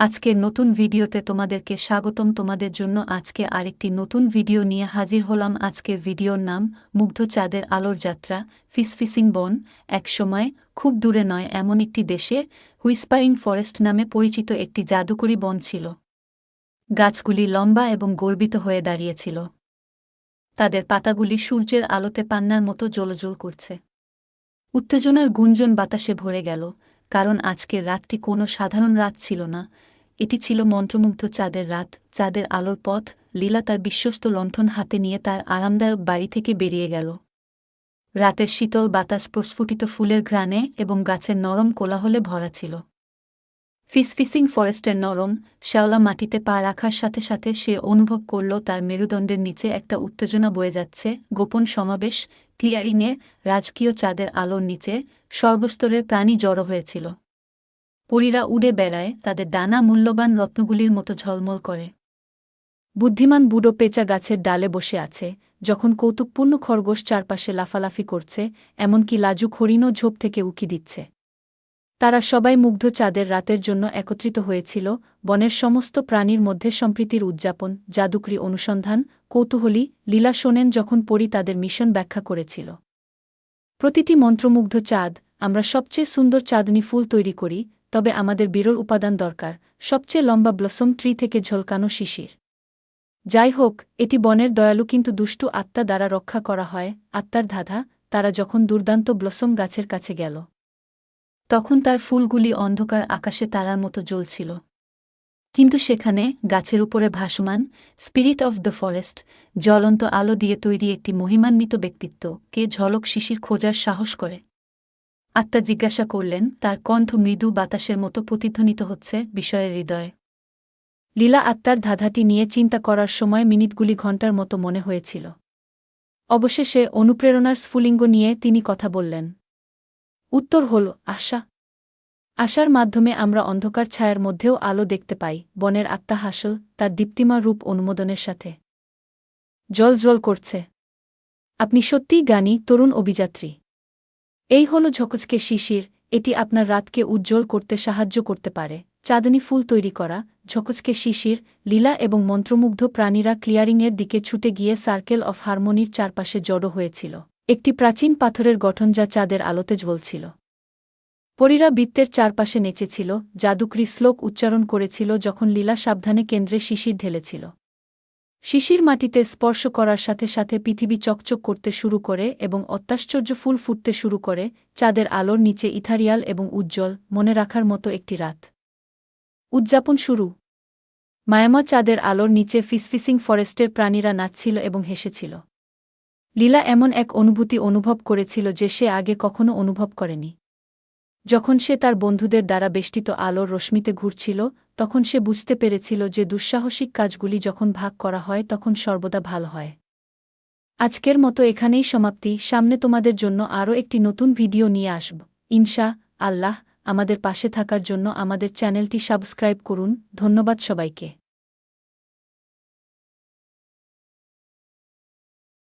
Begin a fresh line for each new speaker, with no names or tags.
আজকের নতুন ভিডিওতে তোমাদেরকে স্বাগতম। তোমাদের জন্য আজকে আরেকটি নতুন ভিডিও নিয়ে হাজির হলাম। আজকের ভিডিওর নাম মুগ্ধ চাঁদের আলোর যাত্রা। ফিসফিসিং বন একসময় খুব দূরে নয় এমন একটি দেশে হুইসপারিং ফরেস্ট নামে পরিচিত একটি জাদুকরী বন ছিল। গাছগুলি লম্বা এবং গর্বিত হয়ে দাঁড়িয়েছিল। তাদের পাতাগুলি সূর্যের আলোতে পান্নার মতো জ্বলজ্বল করছে। উত্তেজনার গুঞ্জন বাতাসে ভরে গেল, কারণ আজকের রাতটি কোনো সাধারণ রাত ছিল না। এটি ছিল মন্ত্রমুগ্ধ চাঁদের রাত, চাঁদের আলোর পথ। লীলা তার বিশ্বস্ত লণ্ঠন হাতে নিয়ে তার আরামদায়ক বাড়ি থেকে বেরিয়ে গেল। রাতের শীতল বাতাস প্রস্ফুটিত ফুলের ঘ্রাণে এবং গাছের নরম কোলাহলে ভরা ছিল। ফিসফিসিং ফরেস্টের নরম শ্যাওলা মাটিতে পা রাখার সাথে সাথে সে অনুভব করল তার মেরুদণ্ডের নিচে একটা উত্তেজনা বয়ে যাচ্ছে। গোপন সমাবেশ, ক্লিয়ারিংয়ে, রাজকীয় চাঁদের আলোর নিচে সর্বস্তরের প্রাণী জড়ো হয়েছিল। পরীরা উড়ে বেড়ায়, তাদের ডানা মূল্যবান রত্নগুলির মতো ঝলমল করে। বুদ্ধিমান বুড়ো পেঁচা গাছের ডালে বসে আছে, যখন কৌতুকপূর্ণ খরগোশ চারপাশে লাফালাফি করছে, এমনকি লাজুক হরিণও ঝোপ থেকে উকি দিচ্ছে। তারা সবাই মুগ্ধ চাঁদের রাতের জন্য একত্রিত হয়েছিল। বনের সমস্ত প্রাণীর মধ্যে সম্প্রীতির উদযাপন, জাদুকরী অনুসন্ধান, কৌতূহলী লীলা শোনেন যখন পরী তাদের মিশন ব্যাখ্যা করেছিল। প্রতিটি মন্ত্রমুগ্ধ চাঁদ, আমরা সবচেয়ে সুন্দর চাঁদনী ফুল তৈরি করি, তবে আমাদের বিরল উপাদান দরকার, সবচেয়ে লম্বা ব্লসম ট্রি থেকে ঝলকানো শিশির। যাই হোক, এটি বনের দয়ালু কিন্তু দুষ্টু আত্মা দ্বারা রক্ষা করা হয়। আত্মার ধাঁধা। তারা যখন দুর্দান্ত ব্লসম গাছের কাছে গেল, তখন তার ফুলগুলি অন্ধকার আকাশে তারার মতো জ্বলছিল। কিন্তু সেখানে, গাছের উপরে ভাসমান, স্পিরিট অফ দ্য ফরেস্ট, জ্বলন্ত আলো দিয়ে তৈরি একটি মহিমান্বিত ব্যক্তিত্ব, কে ঝলক শিশির খোঁজার সাহস করে। আত্মা জিজ্ঞাসা করলেন, তার কণ্ঠ মৃদু বাতাসের মতো প্রতিধ্বনিত হচ্ছে বিষয়ের হৃদয়ে। লীলা আত্মার ধাঁধাটি নিয়ে চিন্তা করার সময় মিনিটগুলি ঘণ্টার মতো মনে হয়েছিল। অবশেষে অনুপ্রেরণার স্ফুলিঙ্গ নিয়ে তিনি কথা বললেন। উত্তর হল আশা। আশার মাধ্যমে আমরা অন্ধকার ছায়ার মধ্যেও আলো দেখতে পাই। বনের আত্মা হাসল, তার দীপ্তিময় রূপ অনুমোদনের সাথে জ্বল করছে। আপনি সত্যিই জ্ঞানী, তরুণ অভিযাত্রী। এই হল ঝকঝকে শিশির, এটি আপনার রাতকে উজ্জ্বল করতে সাহায্য করতে পারে। চাঁদনী ফুল তৈরি করা, ঝকঝকে শিশির। লীলা এবং মন্ত্রমুগ্ধ প্রাণীরা ক্লিয়ারিংয়ের দিকে ছুটে গিয়ে সার্কেল অফ হারমোনির চারপাশে জড়ো হয়েছিল, একটি প্রাচীন পাথরের গঠন যা চাঁদের আলোতে জ্বলছিল। পরীরা বৃত্তের চারপাশে নেচেছিল, জাদুকরী শ্লোক উচ্চারণ করেছিল যখন লীলা সাবধানে কেন্দ্রে শিশির ঢেলেছিল। শিশির মাটিতে স্পর্শ করার সাথে সাথে পৃথিবী চকচক করতে শুরু করে এবং অত্যাশ্চর্য ফুল ফুটতে শুরু করে। চাঁদের আলোর নিচে ইথারিয়াল এবং উজ্জ্বল, মনে রাখার মতো একটি রাত। উদযাপন শুরু। মায়ামা চাঁদের আলোর নিচে ফিসফিসিং ফরেস্টের প্রাণীরা নাচছিল এবং হেসেছিল। লীলা এমন এক অনুভূতি অনুভব করেছিল যে সে আগে কখনো অনুভব করেনি। যখন সে তার বন্ধুদের দ্বারা বেষ্টিত আলোর রশ্মিতে ঘুরছিল, তখন সে বুঝতে পেরেছিল যে দুঃসাহসিক কাজগুলি যখন ভাগ করা হয় তখন সর্বদা ভালো হয়। আজকের মতো এখানেই সমাপ্তি। সামনে তোমাদের জন্য আরও একটি নতুন ভিডিও নিয়ে আসব ইনশা আল্লাহ। আমাদের পাশে থাকার জন্য আমাদের চ্যানেলটি সাবস্ক্রাইব করুন। ধন্যবাদ সবাইকে।